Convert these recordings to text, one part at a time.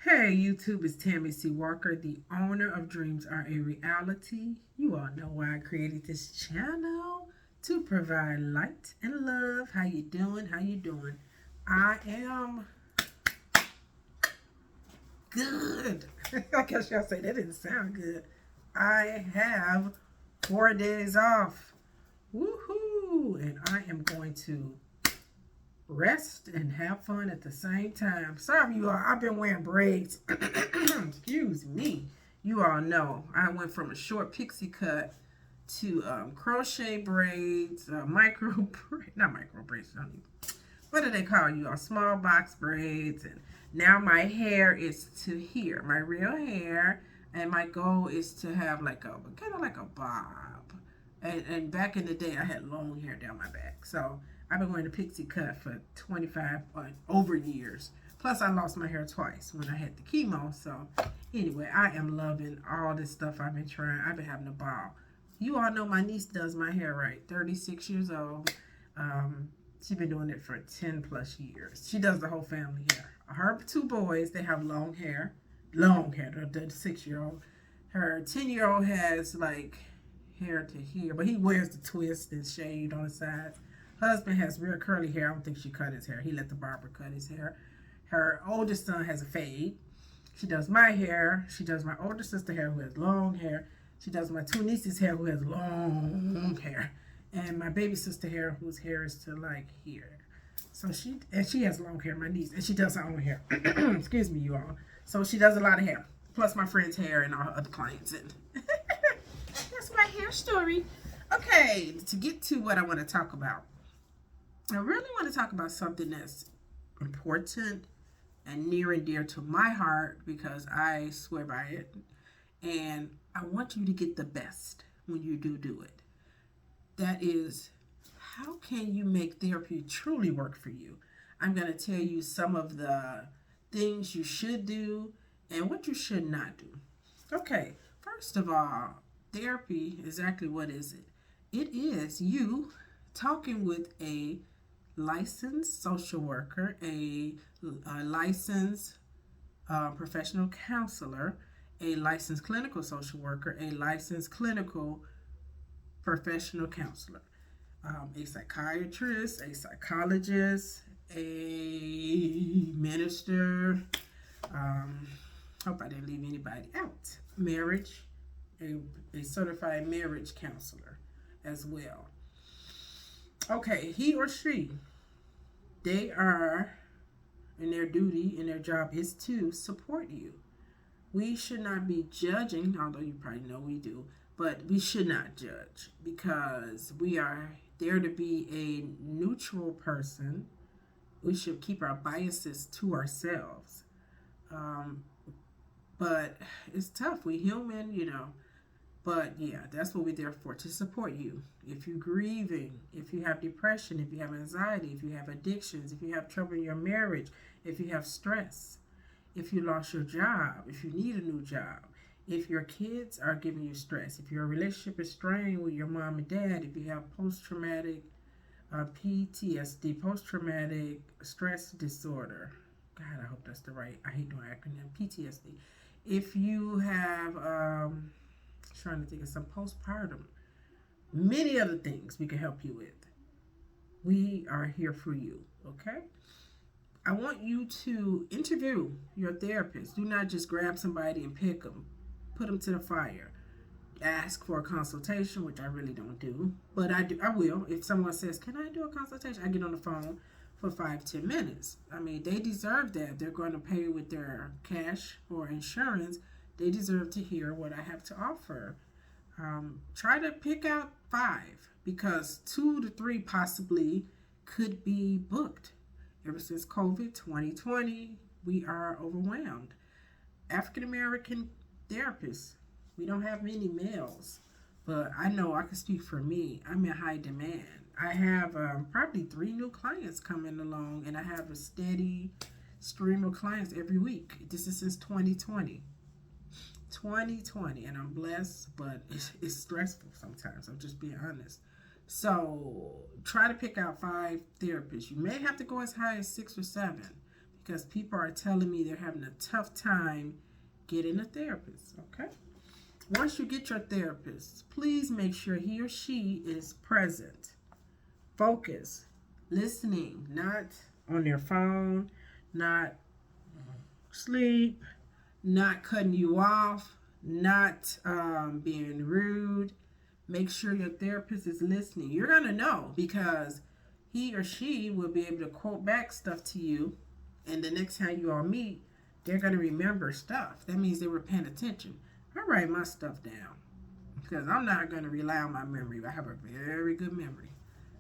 Hey YouTube, it's Tammy C. Walker, the owner of Dreams Are a Reality. You all know why I created this channel, to provide light and love. How you doing? How you doing? I am good. I guess y'all say that didn't sound good. I have 4 days off. Woohoo! And I am going to rest and have fun at the same time. Sorry, you all. I've been wearing braids. Excuse me. You all know I went from a short pixie cut to crochet braids, not micro braids. What do they call you all? Small box braids. And now my hair is to here, my real hair. And my goal is to have like a kind of like a bob. And back in the day, I had long hair down my back. So I've been wearing a pixie cut for 25 over years. Plus, I lost my hair twice when I had the chemo. So anyway, I am loving all this stuff I've been trying. I've been having a ball. You all know my niece does my hair right. 36 years old. She's been doing it for 10 plus years. She does the whole family hair. Her two boys, they have long hair. Long hair, the 6-year-old. Her 10-year-old has like hair to here, but he wears the twist and shade on the sides. Husband has real curly hair. I don't think she cut his hair. He let the barber cut his hair. Her oldest son has a fade. She does my hair. She does my older sister hair who has long hair. She does my two nieces hair who has long hair. And my baby sister hair whose hair is to like here. So she has long hair, my niece, and she does her own hair. Excuse me, you all. So she does a lot of hair. Plus my friend's hair and all other clients. And that's my hair story. Okay, to get to what I want to talk about. I really want to talk about something that's important and near and dear to my heart because I swear by it. And I want you to get the best when you do it. That is, how can you make therapy truly work for you? I'm going to tell you some of the things you should do and what you should not do. Okay, first of all, therapy, exactly what is it? It is you talking with a licensed social worker, a licensed professional counselor, a licensed clinical social worker, a licensed clinical professional counselor, a psychiatrist, a psychologist, a minister. Hope I didn't leave anybody out. Marriage, a certified marriage counselor as well. Okay, he or she, they are, and their duty and their job is to support you. We should not be judging, although you probably know we do, but we should not judge because we are there to be a neutral person. We should keep our biases to ourselves. But it's tough. We human, But yeah, that's what we're there for, to support you. If you're grieving, if you have depression, if you have anxiety, if you have addictions, if you have trouble in your marriage, if you have stress, if you lost your job, if you need a new job, if your kids are giving you stress, if your relationship is strained with your mom and dad, if you have post-traumatic PTSD, post-traumatic stress disorder. God, I hope that's the right. I hate doing acronym. PTSD. If you have, trying to think of some postpartum, many other things we can help you with. We are here for you, okay? I want you to interview your therapist. Do not just grab somebody and pick them, put them to the fire. Ask for a consultation, which I really don't do, but I will. If someone says, "Can I do a consultation?" I get on the phone for 5-10 minutes. I mean, they deserve that. They're going to pay with their cash or insurance. They deserve to hear what I have to offer. Try to pick out 5 because 2 to 3 possibly could be booked. Ever since COVID 2020, we are overwhelmed. African American therapists, we don't have many males, but I know I can speak for me. I'm in high demand. I have probably 3 new clients coming along, and I have a steady stream of clients every week. This is since 2020. 2020, and I'm blessed, but it's stressful sometimes. I'm just being honest. So try to pick out 5 therapists. You may have to go as high as 6 or 7 because people are telling me they're having a tough time getting a therapist, okay? Once you get your therapist, please make sure he or she is present, focused, listening, not on their phone, not sleep, not cutting you off, not being rude. Make sure your therapist is listening. You're going to know because he or she will be able to quote back stuff to you. And the next time you all meet, they're going to remember stuff. That means they were paying attention. I write my stuff down because I'm not going to rely on my memory. I have a very good memory.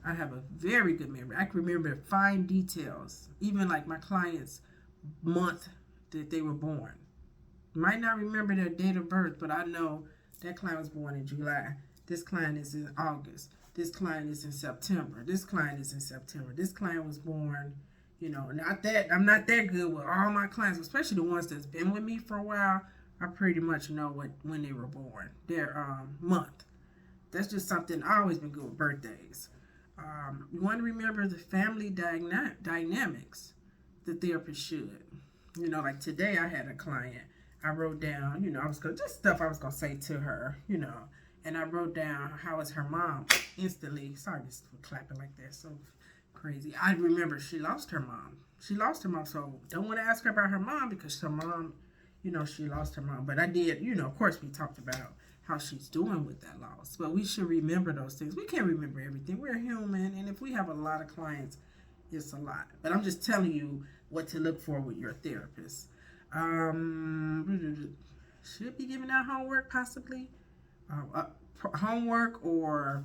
I have a very good memory. I can remember fine details, even like my client's month that they were born. Might not remember their date of birth, but I know that client was born in July. This client is in August. This client is in September. This client is in September. This client was born, not that I'm not that good with all my clients, especially the ones that's been with me for a while. I pretty much know when they were born, their month. That's just something I always been good with birthdays. You want to remember the family dynamics. The therapist should. Like today I had a client. I wrote down, I was going just stuff I was gonna say to her, and I wrote down how is her mom instantly. Sorry for clapping like that, so crazy. I remember she lost her mom. So don't want to ask her about her mom because her mom, she lost her mom. But I did, of course we talked about how she's doing with that loss. But we should remember those things. We can't remember everything. We're human, and if we have a lot of clients, it's a lot. But I'm just telling you what to look for with your therapist. Should be giving out homework possibly. Homework or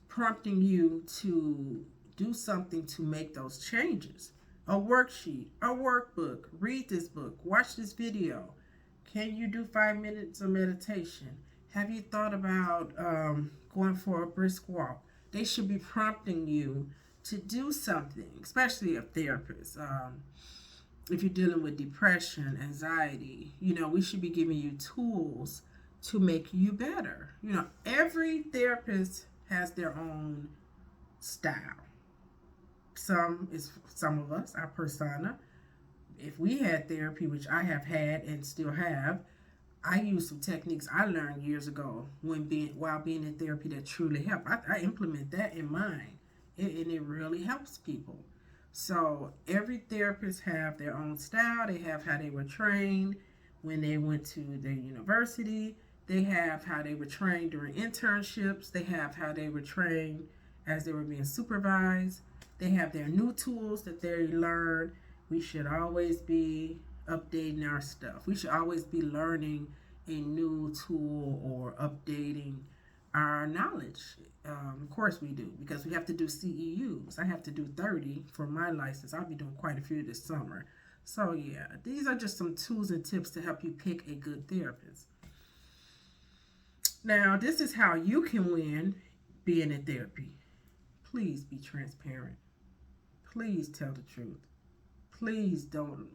prompting you to do something to make those changes. A worksheet, a workbook, read this book, watch this video. Can you do 5 minutes of meditation? Have you thought about going for a brisk walk? They should be prompting you to do something, especially a therapist. If you're dealing with depression, anxiety, we should be giving you tools to make you better. Every therapist has their own style. Some of us, our persona. If we had therapy, which I have had and still have, I use some techniques I learned years ago while being in therapy that truly help. I implement that in mine, and it really helps people. So every therapist have their own style. They have how they were trained when they went to their university. They have how they were trained during internships. They have how they were trained as they were being supervised. They have their new tools that they learned. We should always be updating our stuff. We should always be learning a new tool or updating our knowledge. Of course we do, because we have to do CEUs. I have to do 30 for my license. I'll be doing quite a few this summer. So yeah, these are just some tools and tips to help you pick a good therapist. Now, this is how you can win being in therapy. Please be transparent. Please tell the truth. Please don't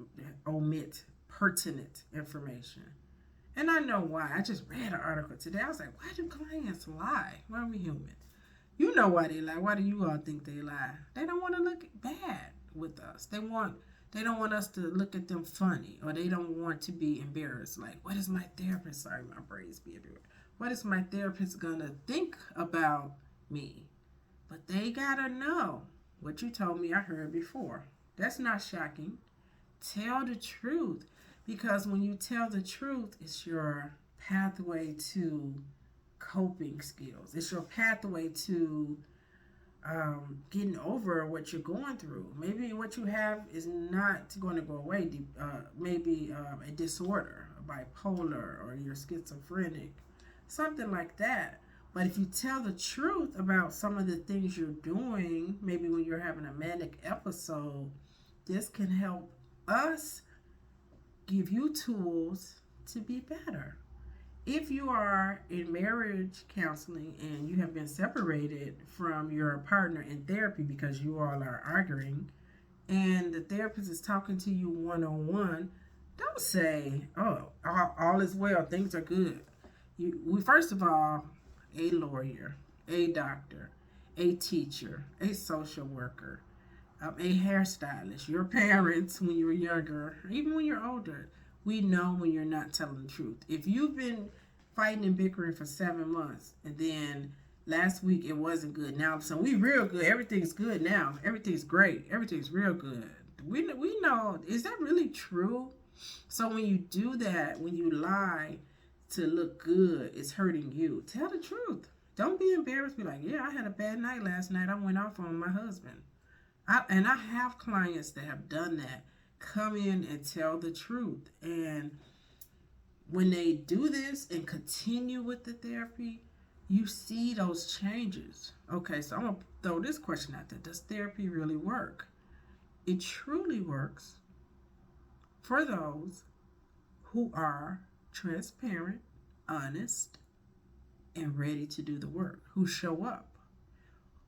omit pertinent information. And I know why. I just read an article today. I was like, why do clients lie? Why are we human? You know why they lie. Why do you all think they lie? They don't want to look bad with us. They don't want us to look at them funny, or they don't want to be embarrassed. Like, what is my therapist? Sorry, my brains be everywhere. What is my therapist gonna think about me? But they gotta know what you told me I heard before. That's not shocking. Tell the truth. Because when you tell the truth, it's your pathway to coping skills. It's your pathway to getting over what you're going through. Maybe what you have is not going to go away. Maybe a disorder, a bipolar, or you're schizophrenic, something like that. But if you tell the truth about some of the things you're doing, maybe when you're having a manic episode, this can help us give you tools to be better. If you are in marriage counseling and you have been separated from your partner in therapy because you all are arguing, and the therapist is talking to you one-on-one, don't say, oh, all is well, things are good. We first of all, a lawyer, a doctor, a teacher, a social worker, a hairstylist, your parents when you were younger, even when you're older, we know when you're not telling the truth. If you've been fighting and bickering for 7 months and then last week it wasn't good, now so we real good, everything's good now, everything's great, everything's real good. We know, is that really true? So when you do that, when you lie to look good, it's hurting you. Tell the truth. Don't be embarrassed. Be like, yeah, I had a bad night last night. I went off on my husband. I have clients that have done that. Come in and tell the truth. And when they do this and continue with the therapy, you see those changes. Okay, so I'm going to throw this question out there. Does therapy really work? It truly works for those who are transparent, honest, and ready to do the work, who show up,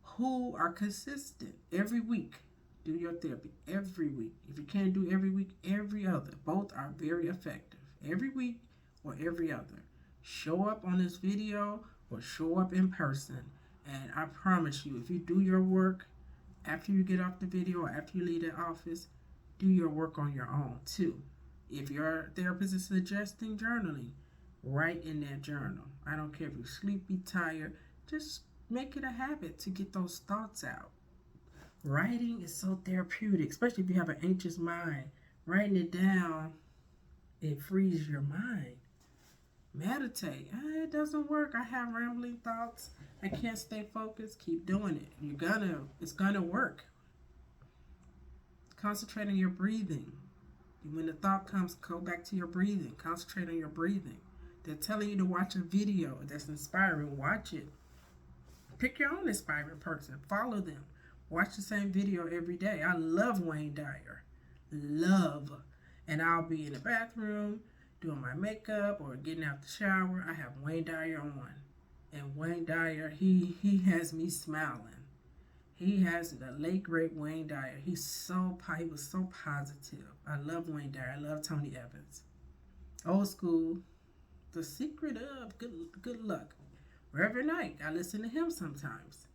who are consistent every week. Do your therapy every week. If you can't do every week, every other. Both are very effective. Every week or every other. Show up on this video or show up in person. And I promise you, if you do your work after you get off the video or after you leave the office, do your work on your own too. If your therapist is suggesting journaling, write in that journal. I don't care if you're sleepy, tired, just make it a habit to get those thoughts out. Writing is so therapeutic, especially if you have an anxious mind. Writing it down, it frees your mind. Meditate. It doesn't work. I have rambling thoughts. I can't stay focused. Keep doing it. It's gonna work. Concentrate on your breathing. When the thought comes, go back to your breathing. Concentrate on your breathing. They're telling you to watch a video that's inspiring. Watch it. Pick your own inspiring person. Follow them. Watch the same video every day. I love Wayne Dyer. Love. And I'll be in the bathroom doing my makeup or getting out the shower. I have Wayne Dyer on. And Wayne Dyer, he has me smiling. He has the late great Wayne Dyer. He was so positive. I love Wayne Dyer. I love Tony Evans. Old school. The secret of good luck. Every night I listen to him sometimes.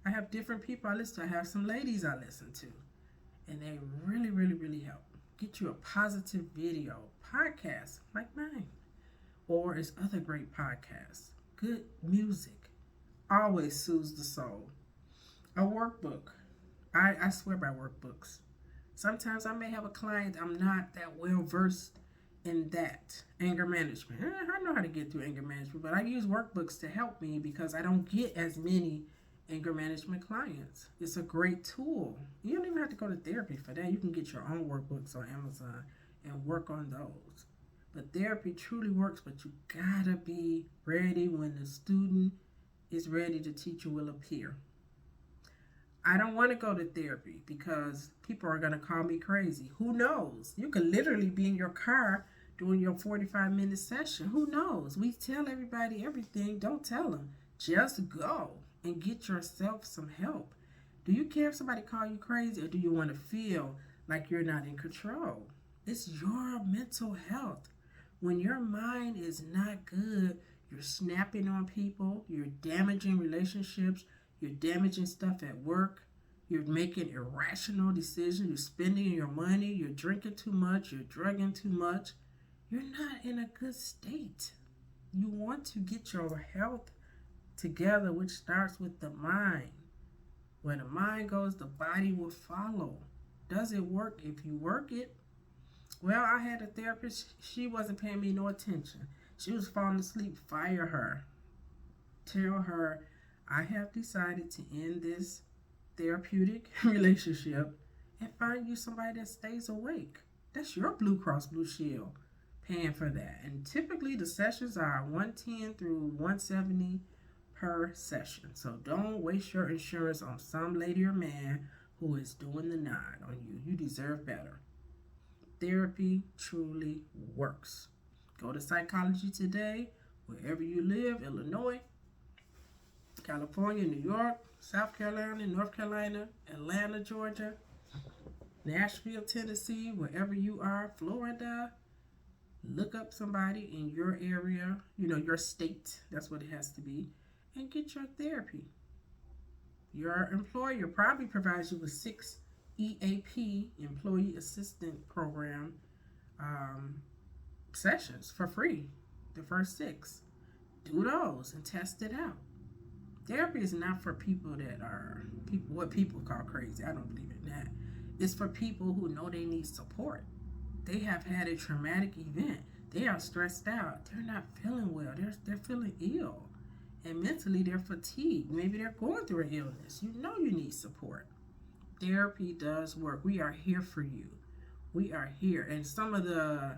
I have different people I listen to. I have some ladies I listen to. And they really, really, really help. Get you a positive video, podcast like mine. Or it's other great podcasts. Good music. Always soothes the soul. A workbook. I swear by workbooks. Sometimes I may have a client I'm not that well versed in that. Anger management. I know how to get through anger management, but I use workbooks to help me because I don't get as many anger management clients. It's a great tool. You don't even have to go to therapy for that. You can get your own workbooks on Amazon and work on those. But therapy truly works, but you gotta be ready when the student is ready. The teacher will appear. I don't want to go to therapy because people are going to call me crazy. Who knows? You could literally be in your car doing your 45-minute session. Who knows? We tell everybody everything. Don't tell them. Just go and get yourself some help. Do you care if somebody call you crazy, or do you want to feel like you're not in control? It's your mental health. When your mind is not good, you're snapping on people, you're damaging relationships, you're damaging stuff at work. You're making irrational decisions. You're spending your money. You're drinking too much. You're drugging too much. You're not in a good state. You want to get your health together, which starts with the mind. Where the mind goes, the body will follow. Does it work? If you work it, well, I had a therapist. She wasn't paying me no attention. She was falling asleep. Fire her. Tell her, I have decided to end this therapeutic relationship and find you somebody that stays awake. That's your Blue Cross Blue Shield paying for that. And typically the sessions are $110 through $170 per session. So don't waste your insurance on some lady or man who is doing the nine on you. You deserve better. Therapy truly works. Go to Psychology Today, wherever you live, Illinois, California, New York, South Carolina, North Carolina, Atlanta, Georgia, Nashville, Tennessee, wherever you are, Florida. Look up somebody in your area, your state, that's what it has to be, and get your therapy. Your employer probably provides you with 6 EAP, Employee Assistant Program, sessions for free. The first 6. Do those and test it out. Therapy is not for people that are what people call crazy. I don't believe in that. It's for people who know they need support. They have had a traumatic event. They are stressed out. They're not feeling well. They're feeling ill. And mentally they're fatigued. Maybe they're going through an illness. You know you need support. Therapy does work. We are here for you. We are here. And some of the,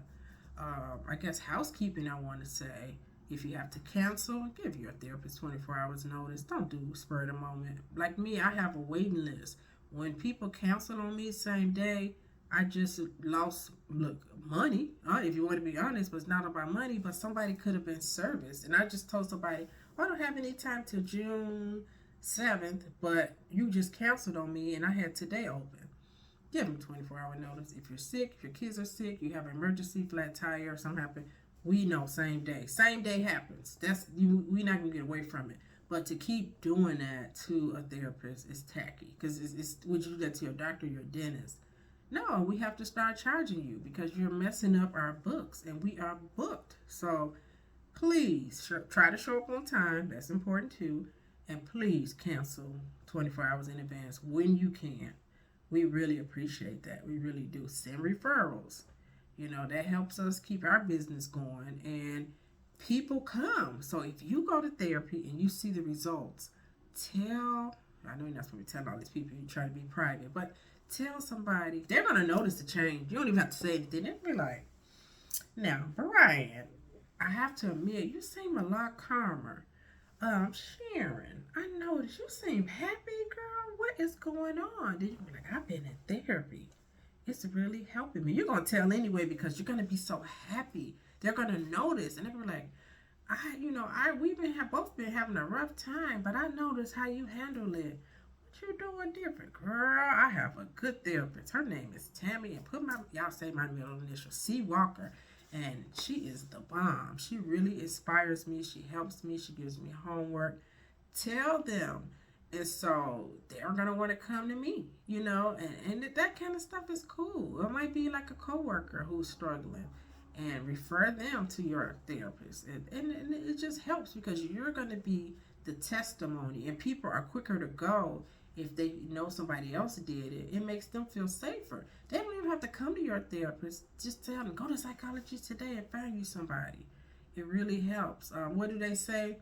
I guess, housekeeping I want to say, if you have to cancel, give your therapist 24 hours notice. Don't do spur of the moment. Like me, I have a waiting list. When people cancel on me same day, I just lost, money. If you want to be honest, but it's not about money, but somebody could have been serviced. And I just told somebody, I don't have any time till June 7th, but you just canceled on me and I had today open. Give them 24-hour notice. If you're sick, if your kids are sick, you have an emergency, flat tire, or something happen, we know same day. Same day happens. That's you. We're not gonna get away from it. But to keep doing that to a therapist is tacky. Because it's would you do that to your doctor, your dentist? No, we have to start charging you because you're messing up our books, and we are booked. So please try to show up on time. That's important too. And please cancel 24 hours in advance when you can. We really appreciate that. We really do. Send referrals. That helps us keep our business going, and people come. So if you go to therapy and you see the results, I know you're not supposed to tell all these people, you try to be private, but tell somebody. They're going to notice the change. You don't even have to say anything. They'll be like, now, Brian, I have to admit, you seem a lot calmer. Sharon, I noticed you seem happy, girl. What is going on? Then you be like, I've been in therapy. It's really helping me. You're going to tell anyway because you're going to be so happy. They're going to notice. And they're going to be like, we've both been having a rough time, but I noticed how you handle it. What you doing different? Girl, I have a good therapist. Her name is Tammy. And y'all say my middle initial, C. Walker. And she is the bomb. She really inspires me. She helps me. She gives me homework. Tell them. And so they're going to want to come to me, and that kind of stuff is cool. It might be like a coworker who's struggling and refer them to your therapist. And it just helps because you're going to be the testimony, and people are quicker to go if they know somebody else did it. It makes them feel safer. They don't even have to come to your therapist. Just tell them, go to psychology today and find you somebody. It really helps. What do they say?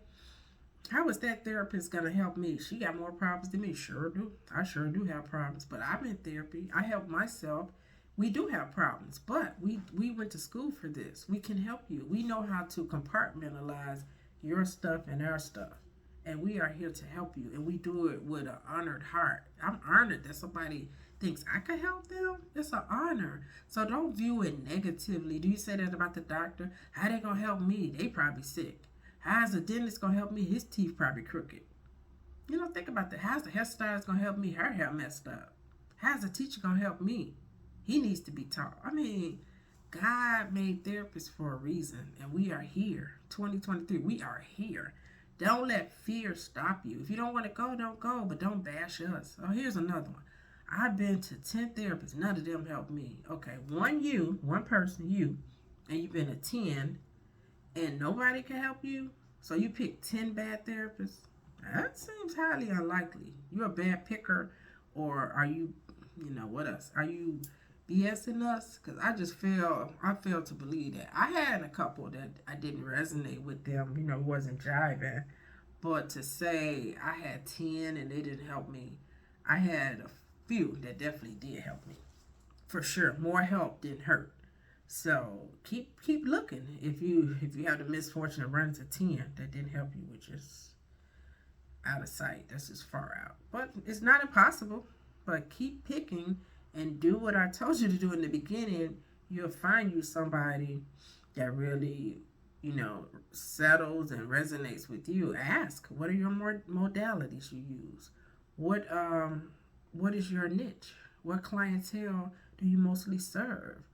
How is that therapist going to help me? She got more problems than me. Sure do. I sure do have problems, but I'm in therapy. I help myself. We do have problems, but we went to school for this. We can help you. We know how to compartmentalize your stuff and our stuff, and we are here to help you, and we do it with an honored heart. I'm honored that somebody thinks I can help them. It's an honor. So don't view it negatively. Do you say that about the doctor? How they going to help me? They probably sick. How's the dentist going to help me? His teeth probably crooked. Think about that. How's the hairstylist going to help me? Her hair messed up. How's the teacher going to help me? He needs to be taught. God made therapists for a reason, and we are here. 2023, we are here. Don't let fear stop you. If you don't want to go, don't go, but don't bash us. Oh, here's another one. I've been to 10 therapists. None of them helped me. Okay, one person, you, and you've been to 10, and nobody can help you, so you pick 10 bad therapists? That seems highly unlikely. You're a bad picker, or are you, what else? Are you BSing us? Because I fail to believe that. I had a couple that I didn't resonate with them, wasn't jiving. But to say I had 10 and they didn't help me, I had a few that definitely did help me. For sure, more help didn't hurt. So keep looking. If you have the misfortune of running to 10 that didn't help you, which is out of sight, that's just far out. But it's not impossible. But keep picking and do what I told you to do in the beginning. You'll find you somebody that really, settles and resonates with you. Ask, what are your modalities you use? What is your niche? What clientele do you mostly serve?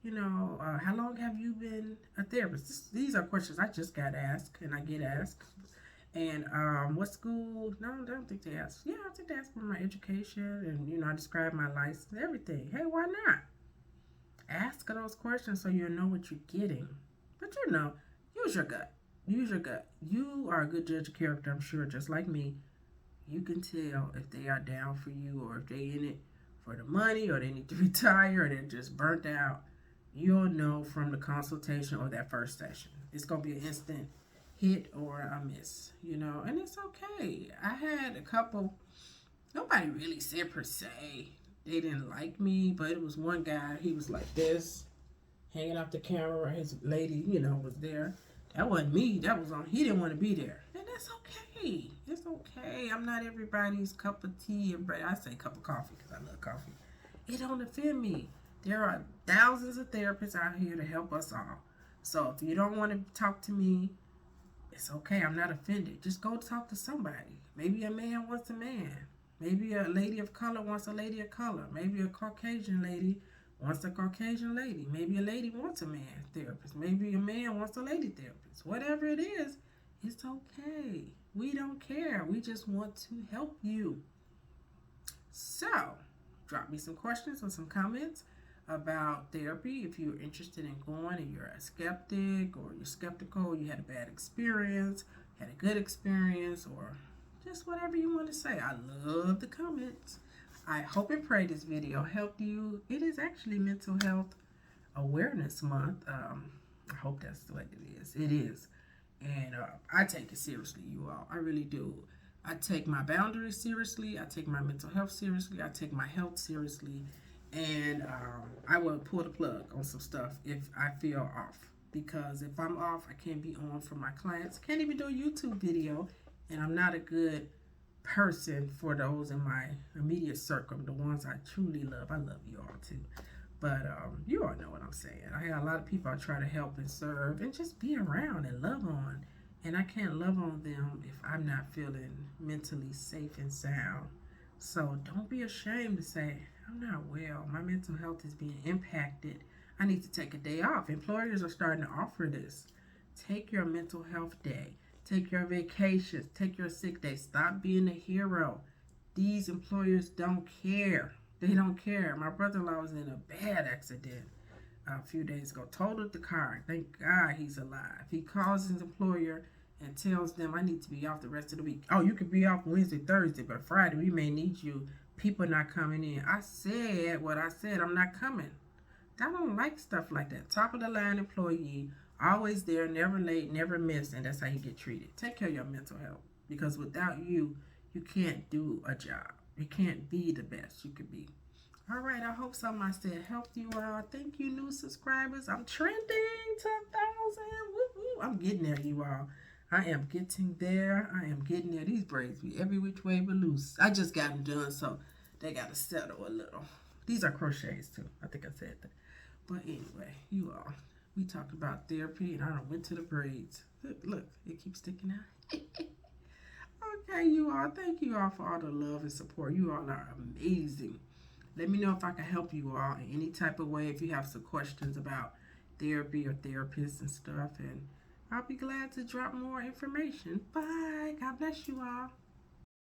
How long have you been a therapist? These are questions I just got asked, and I get asked. And what school? No, I don't think they asked. Yeah, I think they asked for my education, and I describe my license, everything. Hey, why not? Ask those questions so you know what you're getting. But use your gut. Use your gut. You are a good judge of character, I'm sure, just like me. You can tell if they are down for you or if they in it for the money or they need to retire or they're just burnt out. You'll know from the consultation or that first session. It's going to be an instant hit or a miss, and it's okay. I had a couple, nobody really said per se they didn't like me, but it was one guy, he was like this, hanging off the camera, his lady, was there. That wasn't me, that was on, he didn't want to be there. And that's okay. It's okay. I'm not everybody's cup of tea. I say cup of coffee because I love coffee. It don't offend me. There are thousands of therapists out here to help us all. So if you don't want to talk to me, it's okay. I'm not offended. Just go talk to somebody. Maybe a man wants a man. Maybe a lady of color wants a lady of color. Maybe a Caucasian lady wants a Caucasian lady. Maybe a lady wants a man therapist. Maybe a man wants a lady therapist. Whatever it is, it's okay. We don't care. We just want to help you. So, drop me some questions or some comments about therapy if you're interested in going and you're a skeptic or you're skeptical, you had a bad experience, had a good experience, or just whatever you want to say. I love the comments. I hope and pray this video helped you. It is actually Mental Health Awareness Month. I hope that's what it is. It is. And I take it seriously, you all. I really do. I take my boundaries seriously. I take my mental health seriously. I take my health seriously. And I will pull the plug on some stuff if I feel off. Because if I'm off, I can't be on for my clients. Can't even do a YouTube video. And I'm not a good person for those in my immediate circle, the ones I truly love. I love you all too. But you all know what I'm saying. I got a lot of people I try to help and serve and just be around and love on. And I can't love on them if I'm not feeling mentally safe and sound. So don't be ashamed to say, I'm not well. My mental health is being impacted. I need to take a day off. Employers are starting to offer this. Take your mental health day. Take your vacations. Take your sick day. Stop being a hero. These employers don't care. They don't care. My brother-in-law was in a bad accident a few days ago. Totaled the car. Thank God he's alive. He calls his employer and tells them, I need to be off the rest of the week. Oh, you could be off Wednesday, Thursday, but Friday we may need you. People not coming in. I said what I said. I'm not coming. I don't like stuff like that. Top of the line employee, always there, never late, never miss, and that's how you get treated. Take care of your mental health, because without you, you can't do a job. You can't be the best you could be. All right, I hope something I said helped you all. Thank you, new subscribers. I'm trending to 1,000. Woo-hoo. I'm getting there, you all. I am getting there. I am getting there. These braids be every which way but loose. I just got them done, so they got to settle a little. These are crochets, too. I think I said that. But anyway, you all, we talked about therapy, and I done went to the braids. Look, it keeps sticking out. Okay, you all. Thank you all for all the love and support. You all are amazing. Let me know if I can help you all in any type of way if you have some questions about therapy or therapists and stuff. And I'll be glad to drop more information. Bye. God bless you all.